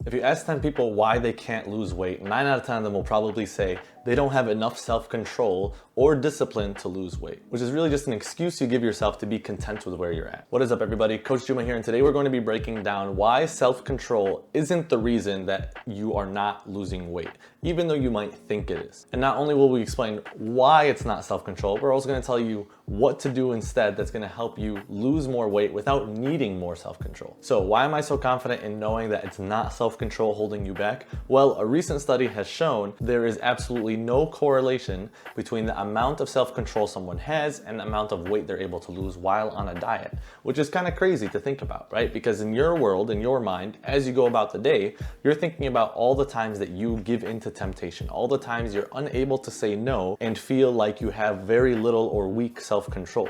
If you ask 10 people why they can't lose weight, 9 out of 10 of them will probably say they don't have enough self-control or discipline to lose weight, which is really just an excuse you give yourself to be content with where you're at. What is up, everybody? Coach Juma here, and today we're going to be breaking down why self-control isn't the reason that you are not losing weight, even though you might think it is. And not only will we explain why it's not self-control, we're also going to tell you what to do instead that's going to help you lose more weight without needing more self-control. So why am I so confident in knowing that it's not self-control holding you back? Well, a recent study has shown there is absolutely no correlation between the amount of self-control someone has and the amount of weight they're able to lose while on a diet, which is kind of crazy to think about, right? Because in your world, in your mind, as you go about the day, you're thinking about all the times that you give into temptation, all the times you're unable to say no and feel like you have very little or weak self-control.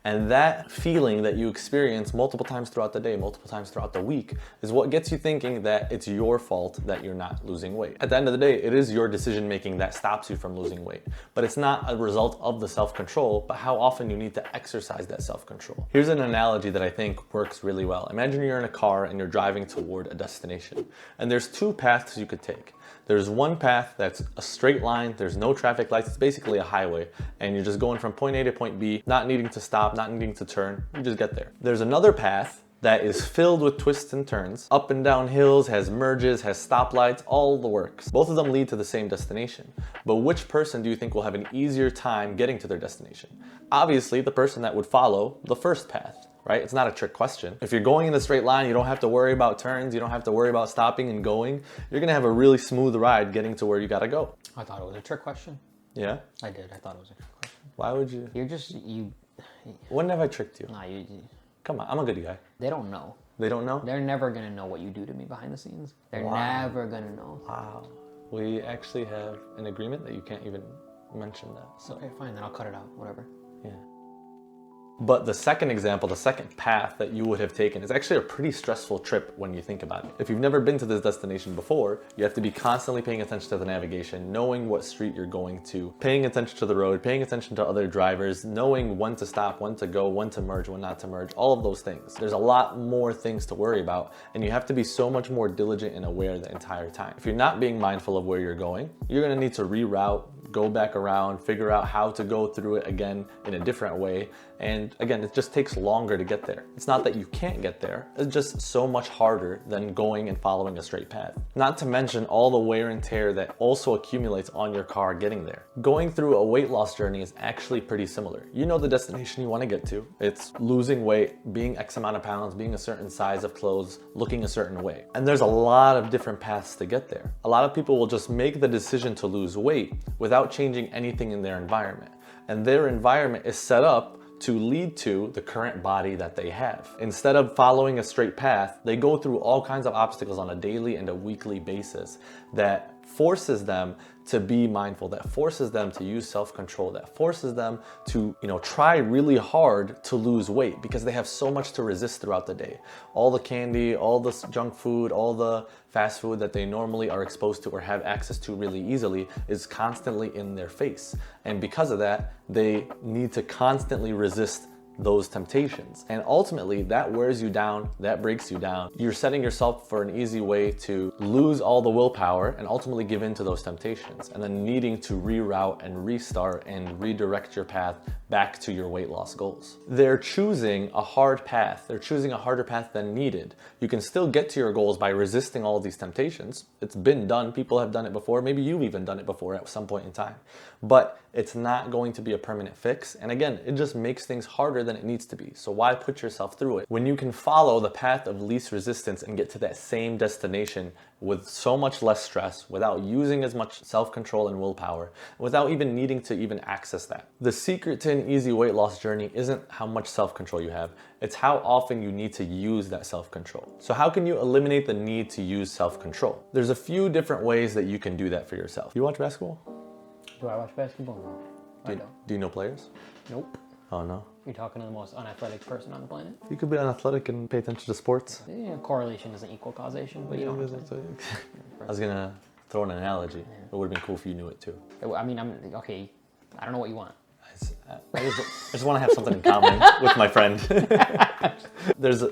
And that feeling that you experience multiple times throughout the day, multiple times throughout the week, is what gets you thinking that it's your fault that you're not losing weight. At the end of the day, it is your decision making that stops you from losing weight. But it's not a result of the self-control, but how often you need to exercise that self-control. Here's an analogy that I think works really well. Imagine you're in a car and you're driving toward a destination. And there's two paths you could take. There's one path that's a straight line, there's no traffic lights, it's basically a highway, and you're just going from point A to point B, not needing to stop, not needing to turn, you just get there. There's another path that is filled with twists and turns, up and down hills, has merges, has stoplights, all the works. Both of them lead to the same destination. But which person do you think will have an easier time getting to their destination? Obviously, the person that would follow the first path. Right? It's not a trick question. If you're going in a straight line, you don't have to worry about turns, you don't have to worry about stopping and going. You're gonna have a really smooth ride getting to where you gotta go. I thought it was a trick question. Yeah? I did. I thought it was a trick question. Why would you? You. When have I tricked you? Nah, you. Come on, I'm a good guy. They don't know. They don't know? They're never gonna know what you do to me behind the scenes. They're never gonna know. Wow. We actually have an agreement that you can't even mention that. So. Okay, fine. Then I'll cut it out. Whatever. Yeah. But the second example, the second path that you would have taken is actually a pretty stressful trip when you think about it. If you've never been to this destination before, you have to be constantly paying attention to the navigation, knowing what street you're going to, paying attention to the road, paying attention to other drivers, knowing when to stop, when to go, when to merge, when not to merge, all of those things. There's a lot more things to worry about, and you have to be so much more diligent and aware the entire time. If you're not being mindful of where you're going, you're gonna need to reroute, go back around, figure out how to go through it again in a different way. And again, it just takes longer to get there. It's not that you can't get there, it's just so much harder than going and following a straight path. Not to mention all the wear and tear that also accumulates on your car getting there. Going through a weight loss journey is actually pretty similar. You know the destination you want to get to. It's losing weight, being X amount of pounds, being a certain size of clothes, looking a certain way. And there's a lot of different paths to get there. A lot of people will just make the decision to lose weight without changing anything in their environment. And their environment is set up to lead to the current body that they have. Instead of following a straight path, they go through all kinds of obstacles on a daily and a weekly basis that forces them to be mindful, that forces them to use self-control, that forces them to, try really hard to lose weight because they have so much to resist throughout the day. All the candy, all the junk food, all the fast food that they normally are exposed to or have access to really easily is constantly in their face. And because of that, they need to constantly resist those temptations. And ultimately that wears you down, that breaks you down. You're setting yourself for an easy way to lose all the willpower and ultimately give in to those temptations, and then needing to reroute and restart and redirect your path back to your weight loss goals. They're choosing a hard path. They're choosing a harder path than needed. You can still get to your goals by resisting all of these temptations. It's been done. People have done it before. Maybe you've even done it before at some point in time. But it's not going to be a permanent fix. And again, it just makes things harder than it needs to be. So why put yourself through it when you can follow the path of least resistance and get to that same destination with so much less stress, without using as much self-control and willpower, without even needing to even access that. The secret to an easy weight loss journey isn't how much self-control you have, it's how often you need to use that self-control. So how can you eliminate the need to use self-control? There's a few different ways that you can do that for yourself. You watch basketball? Do I watch basketball? No. I don't. Do you know players? Nope. Oh no. You're talking to the most unathletic person on the planet. You could be unathletic and pay attention to sports. Yeah, correlation doesn't equal causation, but you know what I'm saying. I was gonna throw an analogy. It would have been cool if you knew it too. I mean, okay. I don't know what you want. I just want to have something in common with my friend. There's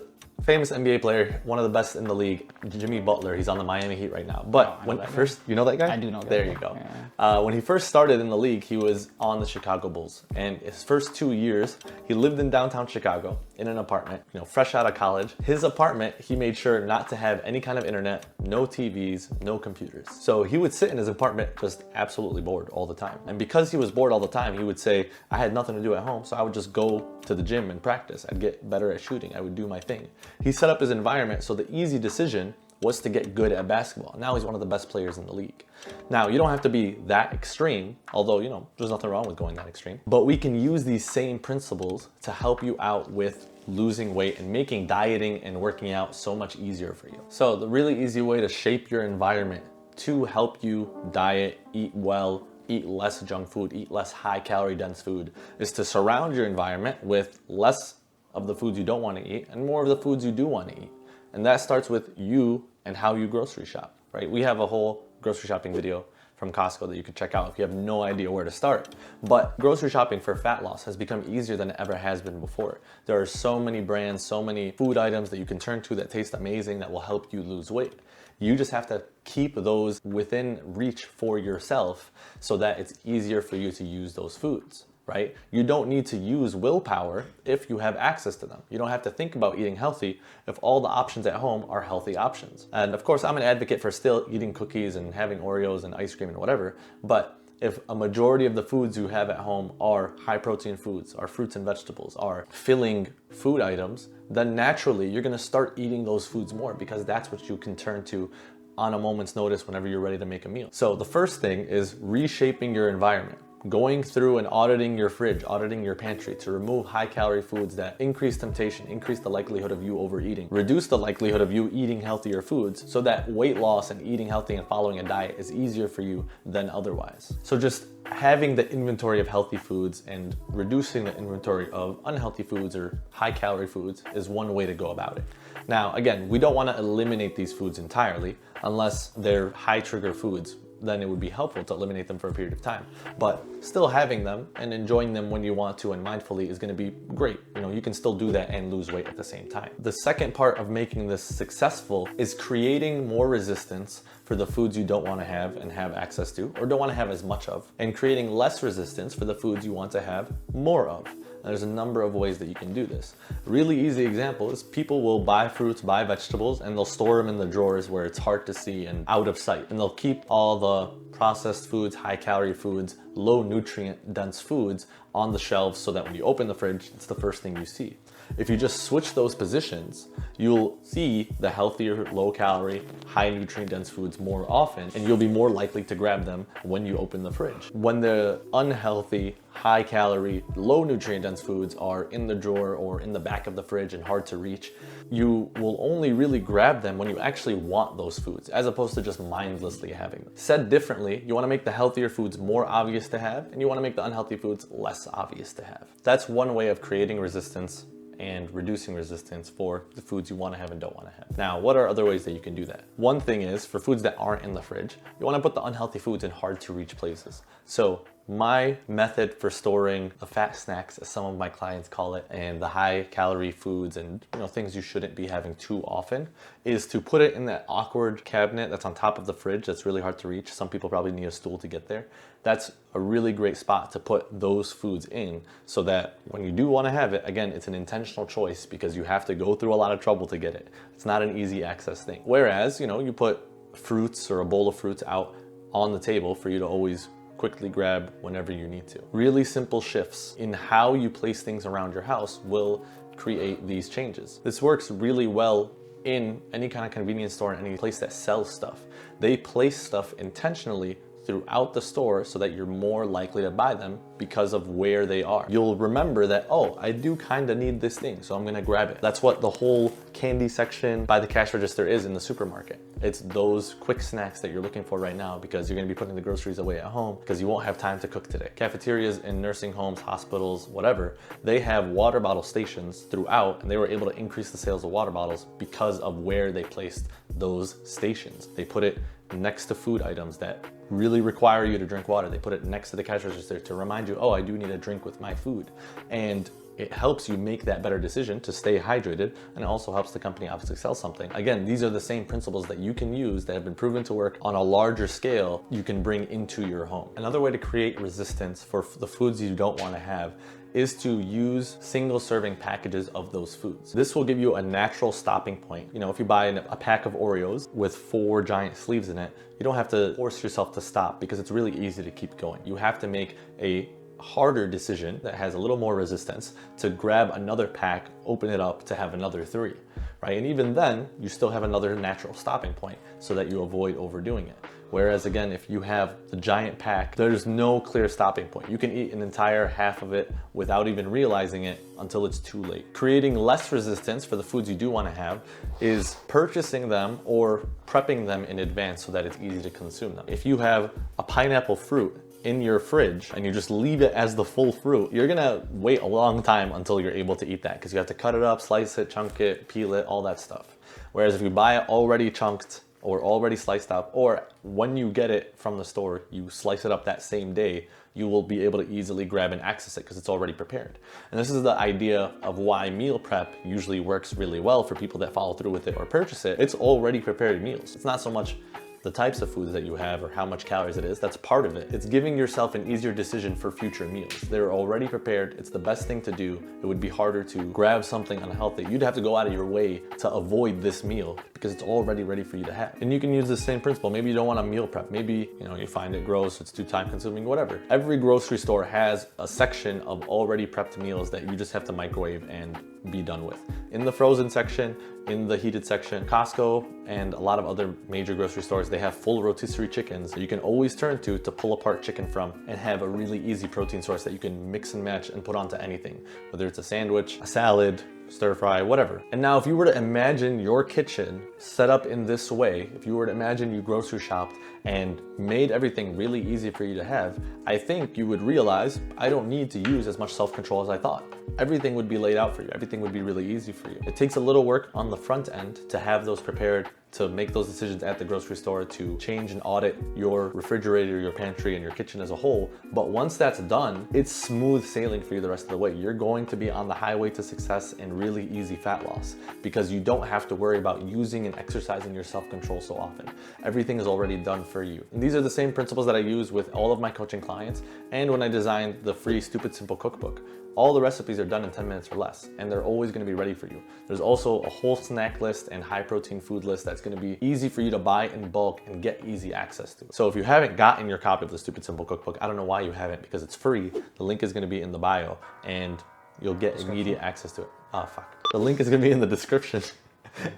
famous NBA player, one of the best in the league, Jimmy Butler. He's on the Miami Heat right now. But when first, you know that guy? I do know that There guy. you go. Yeah. When he first started in the league, he was on the Chicago Bulls. And his first 2 years, he lived in downtown Chicago in an apartment, you know, fresh out of college. His apartment, he made sure not to have any kind of internet, no TVs, no computers. So he would sit in his apartment just absolutely bored all the time. And because he was bored all the time, he would say, I had nothing to do at home, so I would just go to the gym and practice. I'd get better at shooting. I would do my thing. He set up his environment so the easy decision was to get good at basketball. Now he's one of the best players in the league. Now, you don't have to be that extreme, although, you know, there's nothing wrong with going that extreme. But we can use these same principles to help you out with losing weight and making dieting and working out so much easier for you. So the really easy way to shape your environment to help you diet, eat well, eat less junk food, eat less high calorie dense food is to surround your environment with less of the foods you don't want to eat and more of the foods you do want to eat. And that starts with you and how you grocery shop, right? We have a whole grocery shopping video from Costco that you could check out if you have no idea where to start. But grocery shopping for fat loss has become easier than it ever has been before. There are so many brands, so many food items that you can turn to that taste amazing that will help you lose weight. You just have to keep those within reach for yourself so that it's easier for you to use those foods, right? You don't need to use willpower if you have access to them. You don't have to think about eating healthy if all the options at home are healthy options. And of course, I'm an advocate for still eating cookies and having Oreos and ice cream and whatever, but if a majority of the foods you have at home are high protein foods, are fruits and vegetables, are filling food items, then naturally you're gonna start eating those foods more because that's what you can turn to on a moment's notice whenever you're ready to make a meal. So the first thing is reshaping your environment. Going through and auditing your fridge, auditing your pantry to remove high calorie foods that increase temptation, increase the likelihood of you overeating, reduce the likelihood of you eating healthier foods so that weight loss and eating healthy and following a diet is easier for you than otherwise. So just having the inventory of healthy foods and reducing the inventory of unhealthy foods or high calorie foods is one way to go about it. Now, again, we don't want to eliminate these foods entirely unless they're high trigger foods. Then it would be helpful to eliminate them for a period of time. But still having them and enjoying them when you want to and mindfully is going to be great. You know, you can still do that and lose weight at the same time. The second part of making this successful is creating more resistance for the foods you don't want to have and have access to or don't want to have as much of, and creating less resistance for the foods you want to have more of. There's a number of ways that you can do this. A really easy example is people will buy fruits, buy vegetables, and they'll store them in the drawers where it's hard to see and out of sight. And they'll keep all the processed foods, high calorie foods, low nutrient dense foods on the shelves so that when you open the fridge, it's the first thing you see. If you just switch those positions, you'll see the healthier, low calorie, high nutrient dense foods more often, and you'll be more likely to grab them when you open the fridge. When the unhealthy, high calorie, low nutrient dense foods are in the drawer or in the back of the fridge and hard to reach, you will only really grab them when you actually want those foods, as opposed to just mindlessly having them. Said differently, you want to make the healthier foods more obvious to have, and you want to make the unhealthy foods less obvious to have. That's one way of creating resistance and reducing resistance for the foods you want to have and don't want to have. Now, what are other ways that you can do that? One thing is, for foods that aren't in the fridge, you want to put the unhealthy foods in hard to reach places. So my method for storing the fat snacks, as some of my clients call it, and the high calorie foods and things you shouldn't be having too often, is to put it in that awkward cabinet that's on top of the fridge that's really hard to reach. Some people probably need a stool to get there. That's a really great spot to put those foods in so that when you do want to have it, again, it's an intentional choice because you have to go through a lot of trouble to get it. It's not an easy access thing. Whereas, you put fruits or a bowl of fruits out on the table for you to always quickly grab whenever you need to. Really simple shifts in how you place things around your house will create these changes. This works really well in any kind of convenience store, in any place that sells stuff. They place stuff intentionally throughout the store so that you're more likely to buy them because of where they are. You'll remember that, oh, I do kind of need this thing, so I'm gonna grab it. That's what the whole candy section by the cash register is in the supermarket. It's those quick snacks that you're looking for right now because you're gonna be putting the groceries away at home because you won't have time to cook today. Cafeterias in nursing homes, hospitals, whatever, they have water bottle stations throughout, and they were able to increase the sales of water bottles because of where they placed those stations. They put it next to food items that really require you to drink water. They put it next to the cash register to remind you, oh, I do need a drink with my food. And It helps you make that better decision to stay hydrated, and it also helps the company obviously sell something. Again, these are the same principles that you can use that have been proven to work on a larger scale you can bring into your home. Another way to create resistance for the foods you don't want to have is to use single serving packages of those foods. This will give you a natural stopping point. You know, if you buy a pack of Oreos with 4 giant sleeves in it, you don't have to force yourself to stop because it's really easy to keep going. You have to make a harder decision that has a little more resistance to grab another pack, open it up to have another 3, right? And even then, you still have another natural stopping point so that you avoid overdoing it. Whereas again, if you have the giant pack, there's no clear stopping point. You can eat an entire half of it without even realizing it until it's too late. Creating less resistance for the foods you do want to have is purchasing them or prepping them in advance so that it's easy to consume them. If you have a pineapple fruit in your fridge and you just leave it as the full fruit, you're gonna wait a long time until you're able to eat that because you have to cut it up, slice it, chunk it, peel it, all that stuff. Whereas if you buy it already chunked or already sliced up, or when you get it from the store, you slice it up that same day, you will be able to easily grab and access it because it's already prepared. And this is the idea of why meal prep usually works really well for people that follow through with it or purchase it. It's already prepared meals. It's not so much the types of foods that you have or how much calories it is, that's part of it. It's giving yourself an easier decision for future meals. They're already prepared, it's the best thing to do. It would be harder to grab something unhealthy. You'd have to go out of your way to avoid this meal because it's already ready for you to have. And you can use the same principle. Maybe you don't want a meal prep. Maybe, you know, you find it gross, it's too time consuming, whatever. Every grocery store has a section of already prepped meals that you just have to microwave and be done with. In the frozen section, in the heated section, Costco and a lot of other major grocery stores, they have full rotisserie chickens that you can always turn to pull apart chicken from and have a really easy protein source that you can mix and match and put onto anything, whether it's a sandwich, a salad, stir fry, whatever. And now if you were to imagine your kitchen set up in this way, if you were to imagine you grocery shopped and made everything really easy for you to have, I think you would realize I don't need to use as much self-control as I thought. Everything would be laid out for you. Everything would be really easy for you. It takes a little work on the front end to have those prepared, to make those decisions at the grocery store, to change and audit your refrigerator, your pantry, and your kitchen as a whole. But once that's done, it's smooth sailing for you the rest of the way. You're going to be on the highway to success and really easy fat loss because you don't have to worry about using and exercising your self-control so often. Everything is already done for you. And these are the same principles that I use with all of my coaching clients and when I designed the free Stupid Simple cookbook. All the recipes are done in 10 minutes or less, and they're always gonna be ready for you. There's also a whole snack list and high protein food list that's gonna be easy for you to buy in bulk and get easy access to. So if you haven't gotten your copy of the Stupid Simple cookbook, I don't know why you haven't, because it's free. The link is gonna be in the bio and you'll get immediate access to it. Oh, fuck. The link is gonna be in the description.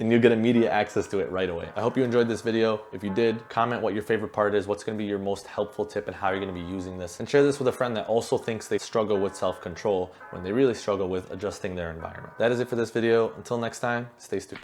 And you'll get immediate access to it right away. I hope you enjoyed this video. If you did, comment what your favorite part is, what's gonna be your most helpful tip and how you're gonna be using this. And share this with a friend that also thinks they struggle with self-control when they really struggle with adjusting their environment. That is it for this video. Until next time, stay stupid.